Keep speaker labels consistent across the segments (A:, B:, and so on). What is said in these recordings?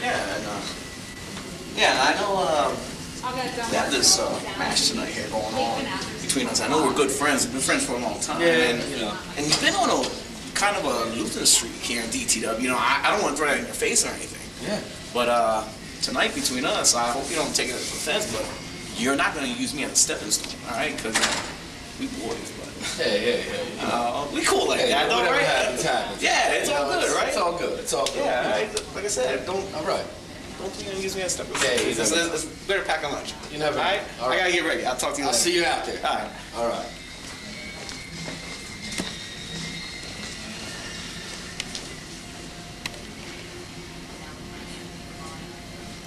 A: Yeah, and I know we have this match tonight here going on between us. I know we're good friends. We've been friends for a long time.
B: Yeah,
A: and,
B: you know.
A: And you've been on a kind of a losing streak here in DTW. You know, I don't want to throw that in your face or anything.
B: Yeah.
A: But tonight between us, I hope you don't take it as offense, but you're not going to use me as a stepping stone, all right? Because we boys, but...
B: Hey.
A: We cool like that, though,
B: whatever
A: right?
B: happens.
A: Yeah, it's all good, right?
B: It's all good. It's all good.
A: Yeah, all right. Like I said, don't use me as a stepping stone.
B: Yeah,
A: Let's better pack a lunch.
B: You never know.
A: All right?
B: All right.
A: I got to get ready. I'll talk to you later.
B: I'll see you out there.
A: All right.
B: All right.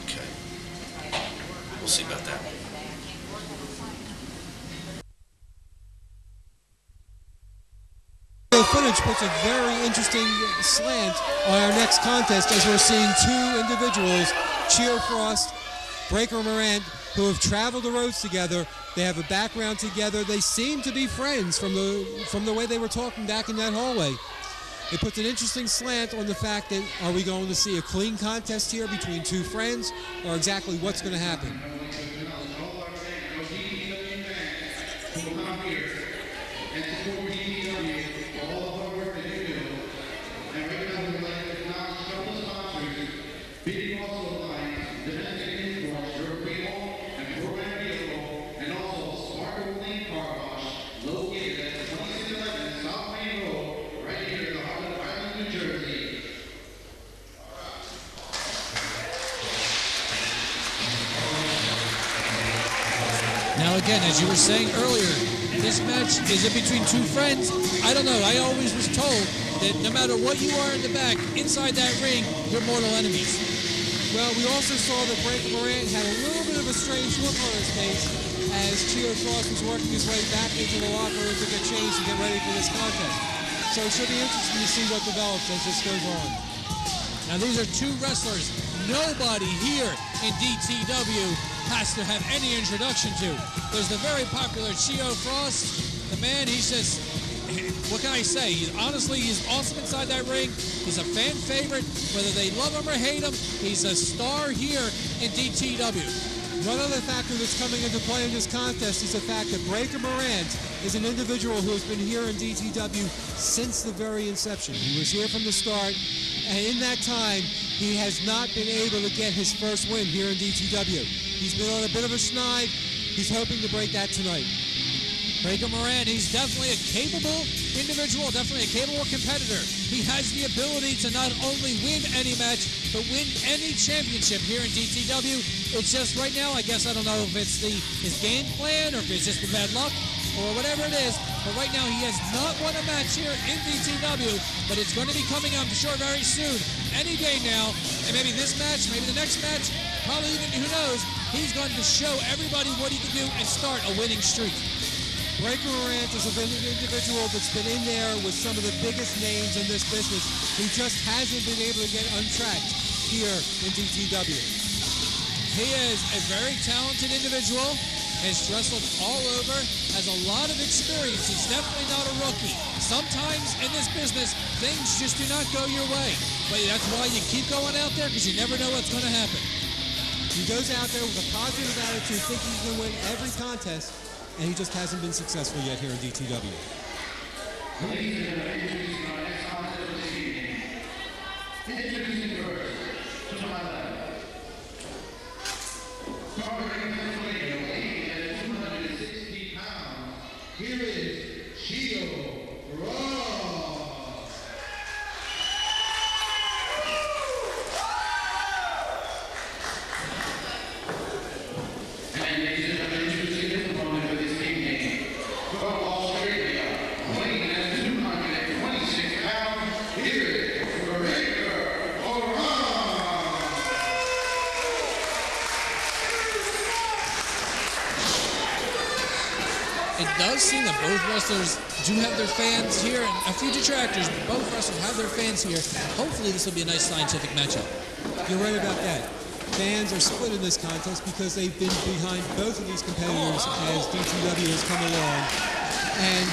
B: Okay. We'll see about that one.
C: Footage puts a very interesting slant on our next contest as we're seeing two individuals, Chio Frost, Breaker Morant, who have traveled the roads together. They have a background together. They seem to be friends from the way they were talking back in that hallway. It puts an interesting slant on the fact that are we going to see a clean contest here between two friends, or exactly what's going to happen?
D: Now again, as you were saying earlier, this match is it between two friends? I don't know. I always was told that no matter what you are in the back, inside that ring, you're mortal enemies.
C: Well, we also saw that Breaker Morant had a little bit of a strange look on his face as Chio Frost was working his way back into the locker room to get changed and get ready for this contest. So it should be interesting to see what develops as this goes on.
D: Now these are two wrestlers nobody here in DTW has to have any introduction to. There's the very popular Chio Frost. The man, he's just, what can I say? Honestly, he's awesome inside that ring. He's a fan favorite. Whether they love him or hate him, he's a star here in DTW.
C: One other factor that's coming into play in this contest is the fact that Breaker Morant is an individual who has been here in DTW since the very inception. He was here from the start, and in that time, he has not been able to get his first win here in DTW. He's been on a bit of a schneid. He's hoping to break that tonight.
D: Breaker Morant, he's definitely a capable individual, definitely a capable competitor. He has the ability to not only win any match, but win any championship here in DTW. It's just right now, I guess, I don't know if it's his game plan or if it's just the bad luck or whatever it is, but right now he has not won a match here in DTW, but it's going to be coming, I'm sure, very soon, any day now, and maybe this match, maybe the next match, probably even, who knows, he's going to show everybody what he can do and start a winning streak.
C: Breaker Morant is an individual that's been in there with some of the biggest names in this business. He just hasn't been able to get untracked here in DTW.
D: He is a very talented individual, has wrestled all over, has a lot of experience. He's definitely not a rookie. Sometimes in this business, things just do not go your way. But that's why you keep going out there, because you never know what's going to happen.
C: He goes out there with a positive attitude, thinking he's going to win every contest, and he just hasn't been successful yet here in DTW.
E: Here is Chio Frost. And ladies and gentlemen, introducing this opponent for this evening, from Australia, weighing in at 226 pounds, here is Breaker Morant.
D: It does seem that both wrestlers do have their fans here, and a few detractors, but both wrestlers have their fans here. Hopefully this will be a nice scientific matchup.
C: You're right about that. Fans are split in this contest because they've been behind both of these competitors as DTW has come along. And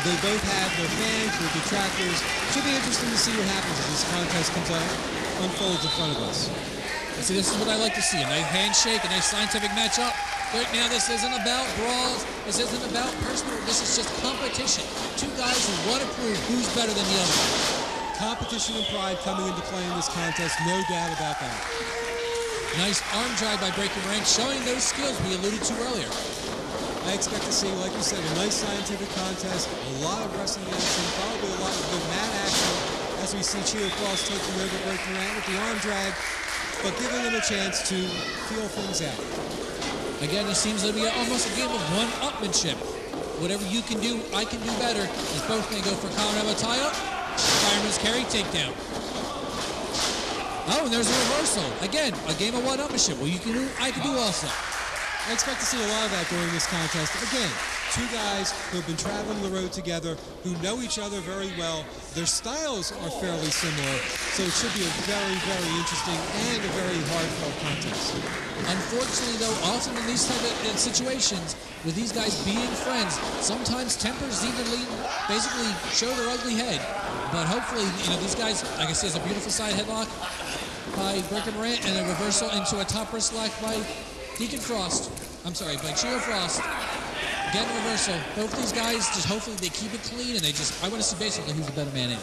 C: They both have their fans, their detractors. Should be interesting to see what happens if this contest unfolds in front of us.
D: See, this is what I like to see. A nice handshake, a nice scientific matchup. Right now, this isn't about brawls. This isn't about personal. This is just competition. Two guys who want to prove who's better than the other.
C: Competition and pride coming into play in this contest, no doubt about that.
D: Nice arm drag by Breaker Morant, showing those skills we alluded to earlier.
C: I expect to see, like you said, a nice scientific contest, a lot of wrestling action, probably a lot of good mat action as we see Chio taking over Breaker Morant with the arm drag, but giving them a chance to feel things out.
D: Again, it seems to be almost a game of one-upmanship. Whatever you can do, I can do better, as both may go for Colorado tie-up. Fireman's carry, takedown. Oh, and there's a reversal. Again, a game of one-upmanship. What you can do, I can do also.
C: I expect to see a lot of that during this contest. Again, two guys who have been traveling the road together, who know each other very well. Their styles are fairly similar, so it should be a very, very interesting and a very hard-fought contest.
D: Unfortunately, though, often in these type of situations, with these guys being friends, sometimes tempers even basically show their ugly head. But hopefully, these guys, like I said, it's a beautiful side headlock by Breaker Morant and a reversal into a top wrist lock by by Chio Frost. Again, reversal. Both these guys, just hopefully they keep it clean, and I want to see basically who's the better man is.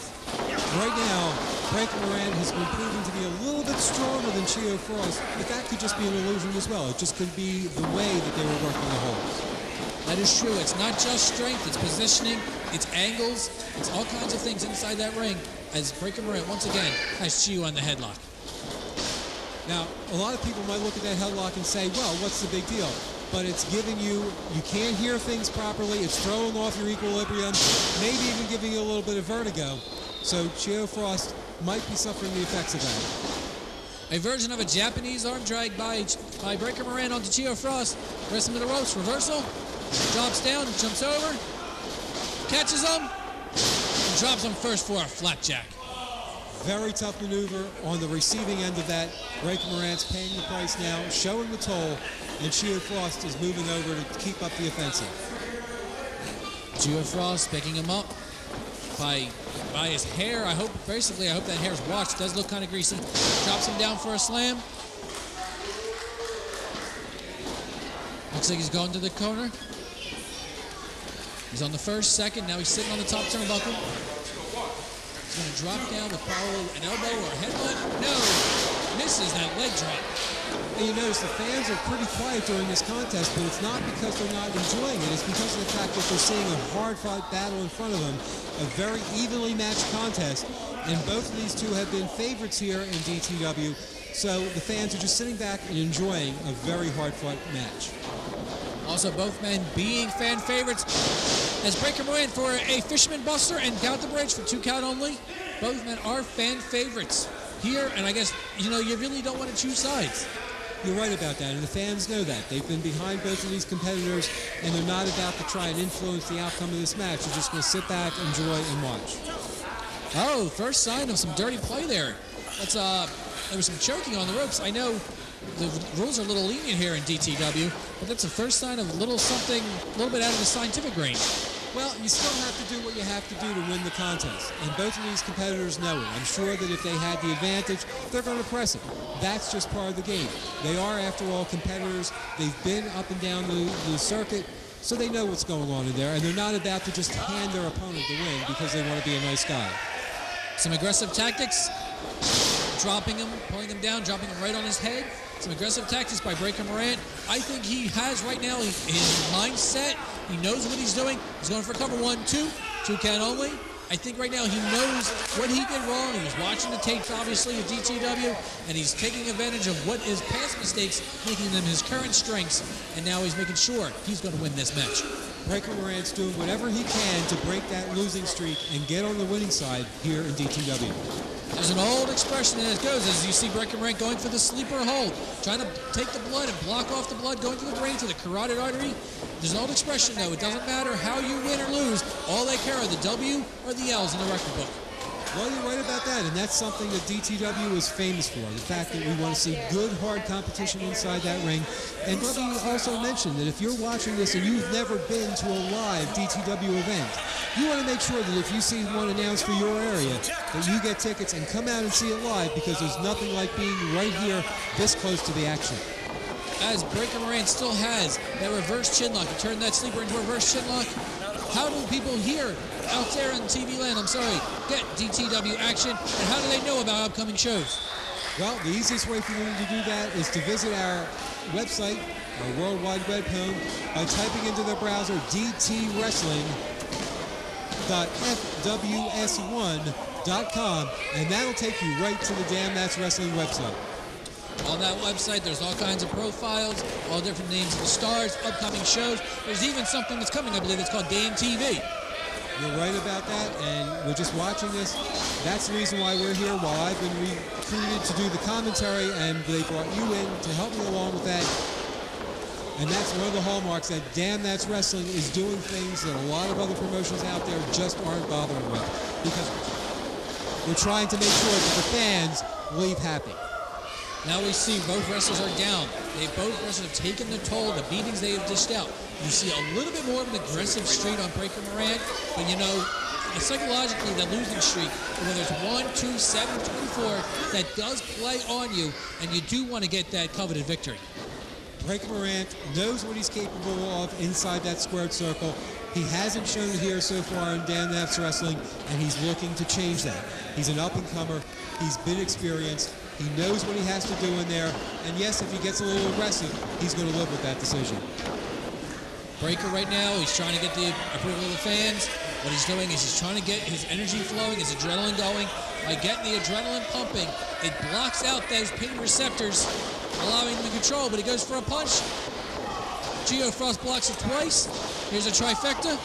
C: Right now, Breaker Morant has been proven to be a little bit stronger than Chio Frost, but that could just be an illusion as well. It just could be the way that they were working the holds.
D: That is true. It's not just strength, it's positioning, it's angles, it's all kinds of things inside that ring, as Breaker Morant once again has Chio on the headlock.
C: Now, a lot of people might look at that headlock and say, well, what's the big deal? But it's giving you can't hear things properly, it's throwing off your equilibrium, maybe even giving you a little bit of vertigo. So Chio Frost might be suffering the effects of that.
D: A version of a Japanese arm drag by Breaker Morant onto Chio Frost. Rest him to the ropes, reversal, drops down, jumps over, catches him, and drops him first for a flapjack.
C: Very tough maneuver on the receiving end of that. Breaker Morant's paying the price now, showing the toll, and Chio Frost is moving over to keep up the offensive.
D: Chio Frost picking him up by his hair. I hope that hair's washed. It does look kind of greasy. Drops him down for a slam. Looks like he's going to the corner. He's on the first, second. Now he's sitting on the top turnbuckle. He's going to drop down with probably an elbow or a headbutt. No, misses that leg drop.
C: And you notice the fans are pretty quiet during this contest, but it's not because they're not enjoying it. It's because of the fact that they're seeing a hard-fought battle in front of them, a very evenly matched contest, and both of these two have been favorites here in DTW, so the fans are just sitting back and enjoying a very hard-fought match.
D: Also, both men being fan favorites. As Breaker Morant for a Fisherman Buster and Count the Bridge for 2 count only. Both men are fan favorites here, and I guess, you really don't want to choose sides.
C: You're right about that, and the fans know that. They've been behind both of these competitors, and they're not about to try and influence the outcome of this match. They're just going to sit back, enjoy, and watch.
D: Oh, first sign of some dirty play there. There was some choking on the ropes. I know the rules are a little lenient here in DTW, but that's the first sign of a little bit out of the scientific range.
C: Well, you still have to do what you have to do to win the contest, and both of these competitors know it. I'm sure that if they had the advantage, they're going to press it. That's just part of the game. They are, after all, competitors. They've been up and down the circuit, so they know what's going on in there, and they're not about to just hand their opponent the win because they want to be a nice guy.
D: Some aggressive tactics, dropping him, pulling him down, dropping him right on his head. Some aggressive tactics by Breaker Morant. I think he has right now his mindset. He knows what he's doing. He's going for cover 1, 2 count only. I think right now he knows what he did wrong. He was watching the tapes, obviously, of DTW, and he's taking advantage of what his past mistakes, making them his current strengths, and now he's making sure he's going to win this match.
C: Breaker Morant's doing whatever he can to break that losing streak and get on the winning side here in DTW.
D: There's an old expression, and it goes as you see Breaker Morant going for the sleeper hold, trying to take the blood and block off the blood, going to the brain, to the carotid artery. There's an old expression, though. It doesn't matter how you win or lose. All they care are the W or the L's in the record book.
C: Well, you're right about that, and that's something that DTW is famous for, the fact that we want to see good, hard competition inside that ring. And let me also mention that if you're watching this and you've never been to a live DTW event, you want to make sure that if you see one announced for your area, that you get tickets and come out and see it live, because there's nothing like being right here this close to the action.
D: As Breaker Morant still has that reverse chin lock, he turned that sleeper into a reverse chin lock. How do people here, out there in TV land, get DTW action, and how do they know about upcoming shows?
C: Well, the easiest way for them to do that is to visit our website, our World Wide Web home, by typing into their browser dtwrestling.fws1.com, and that'll take you right to the Damn That's Wrestling website.
D: On that website, there's all kinds of profiles, all different names of the stars, upcoming shows. There's even something that's coming, I believe, it's called Damn TV.
C: You're right about that, and we're just watching this. That's the reason why we're here, while I've been recruited to do the commentary, and they brought you in to help me along with that. And that's one of the hallmarks, that Damn That's Wrestling is doing things that a lot of other promotions out there just aren't bothering with, because we're trying to make sure that the fans leave happy.
D: Now we see both wrestlers are down. Both wrestlers have taken the toll, the beatings they have dished out. You see a little bit more of an aggressive streak on Breaker Morant, but psychologically, the losing streak, whether it's 1, 2, 7, 24, that does play on you, and you do want to get that coveted victory.
C: Breaker Morant knows what he's capable of inside that squared circle. He hasn't shown it here so far in Damn That's Wrestling, and he's looking to change that. He's an up-and-comer. He's been experienced. He knows what he has to do in there. And yes, if he gets a little aggressive, he's going to live with that decision.
D: Breaker right now, he's trying to get the approval of the fans. What he's doing is he's trying to get his energy flowing, his adrenaline going. By getting the adrenaline pumping, it blocks out those pain receptors, allowing him to control, but he goes for a punch. Chio Frost blocks it twice. Here's a trifecta.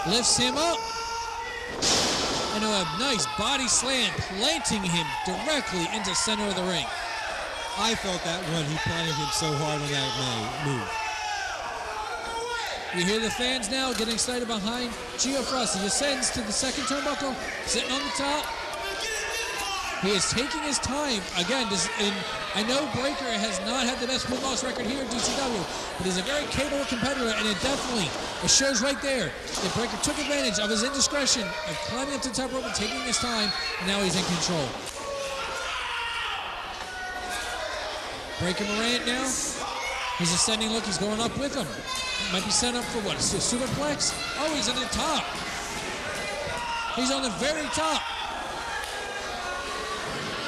D: Lifts him up. And a nice body slam, planting him directly into center of the ring.
C: I felt that when he planted him so hard on that move.
D: You hear the fans now getting excited behind Chio Frost. He ascends to the second turnbuckle, sitting on the top. He is taking his time. Again, I know Breaker has not had the best win-loss record here at DTW, but he's a very capable competitor, and it shows right there that Breaker took advantage of his indiscretion of climbing up to the top rope and taking his time, and now he's in control. Breaker Morant now. He's ascending look. He's going up with him. Might be set up for what? A superplex? Oh, he's at the top. He's on the very top.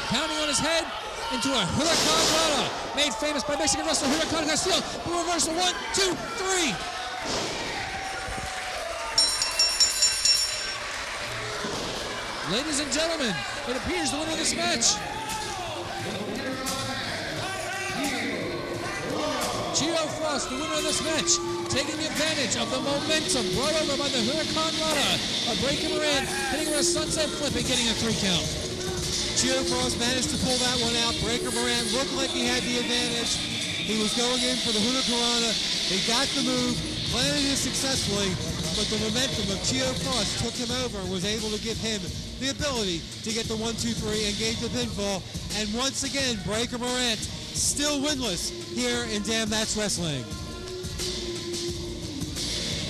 D: Pounding on his head into a Huracan Rana, made famous by Mexican wrestler Huracan Castillo. The reversal, 1, 2, 3. Ladies and gentlemen, it appears the winner of this match, Chio Frost, the winner of this match, taking advantage of the momentum brought over by the Huracan Rana of Breaker Morant, hitting with a sunset flip and getting a 3 count.
C: Chio Frost managed to pull that one out. Breaker Morant looked like he had the advantage. He was going in for the Huracan. He got the move, planted it successfully, but the momentum of Chio Frost took him over and was able to give him the ability to get the 1, 2, 3 and gain the pinfall. And once again, Breaker Morant still winless here in Damn That's Wrestling.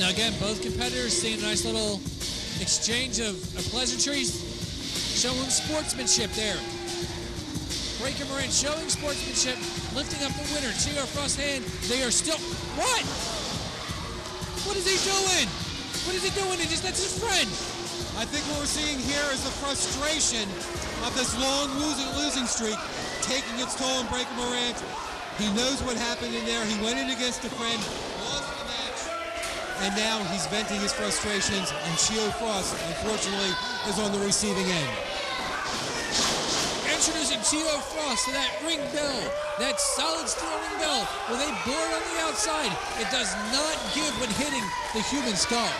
D: Now again, both competitors seeing a nice little exchange of pleasantries. Showing sportsmanship there. Breaker Morant showing sportsmanship, lifting up the winner. Chio Frost's hand. They are still. What? What is he doing? What is he doing? That's his friend.
C: I think what we're seeing here is the frustration of this long losing streak taking its toll on Breaker Morant. He knows what happened in there. He went in against a friend, lost the match, and now he's venting his frustrations, and Chio Frost, unfortunately, is on the receiving end.
D: Introducing Chio Frost to that ring bell, that solid steel ring bell with a board on the outside. It does not give when hitting the human skull.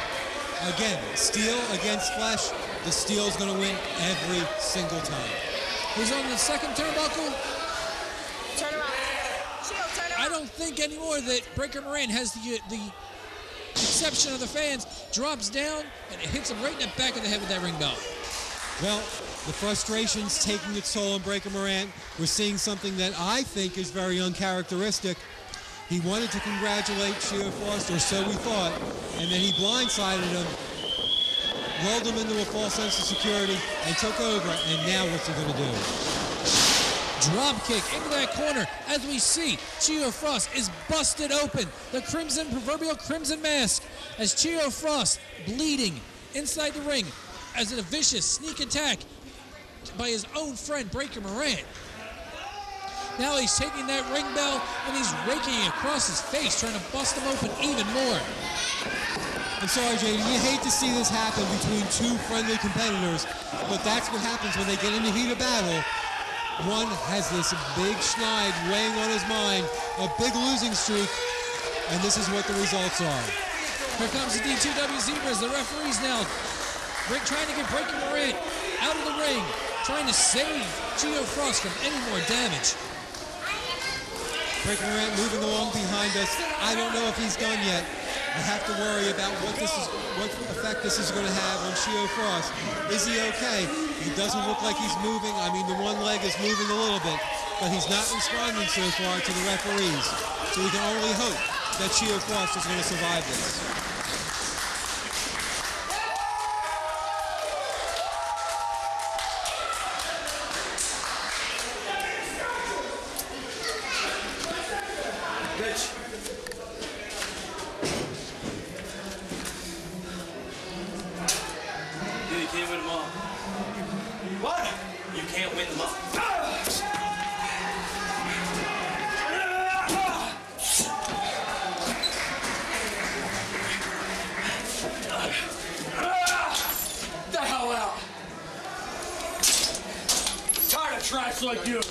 C: Again, steel against flesh. The steel is going to win every single time.
D: He's on the second turnbuckle.
F: Turn around. Chio, turn around.
D: I don't think anymore that Breaker Morant has the exception of the fans. drops down, and it hits him right in the back of the head with that ring bell.
C: Well, the frustration's taking its toll on Breaker Morant. We're seeing something that I think is very uncharacteristic. He wanted to congratulate Chio Frost, or so we thought, and then he blindsided him, rolled him into a false sense of security, and took over, and now what's he going to do?
D: Drop kick into that corner. As we see, Chio Frost is busted open. The proverbial crimson mask, as Chio Frost bleeding inside the ring as a vicious sneak attack by his own friend Breaker Morant. Now he's taking that ring bell and he's raking it across his face, trying to bust him open even more.
C: I'm sorry, JD, you hate to see this happen between two friendly competitors, but that's what happens when they get in the heat of battle. One has this big schneid weighing on his mind, a big losing streak, and this is what the results are.
D: Here comes the DTW Zebras, the referees now trying to get Breaker Morant out of the ring, trying to save Chio Frost from any more damage.
C: Breaker Morant moving along behind us. I don't know if he's done yet. I have to worry about what effect this is going to have on Chio Frost. Is he okay? He doesn't look like he's moving. I mean, the one leg is moving a little bit, but he's not responding so far to the referees. So we can only hope that Chio Frost is going to survive this.
G: You can't win them all. What? You can't win them all. The hell out. Tired of trash like you.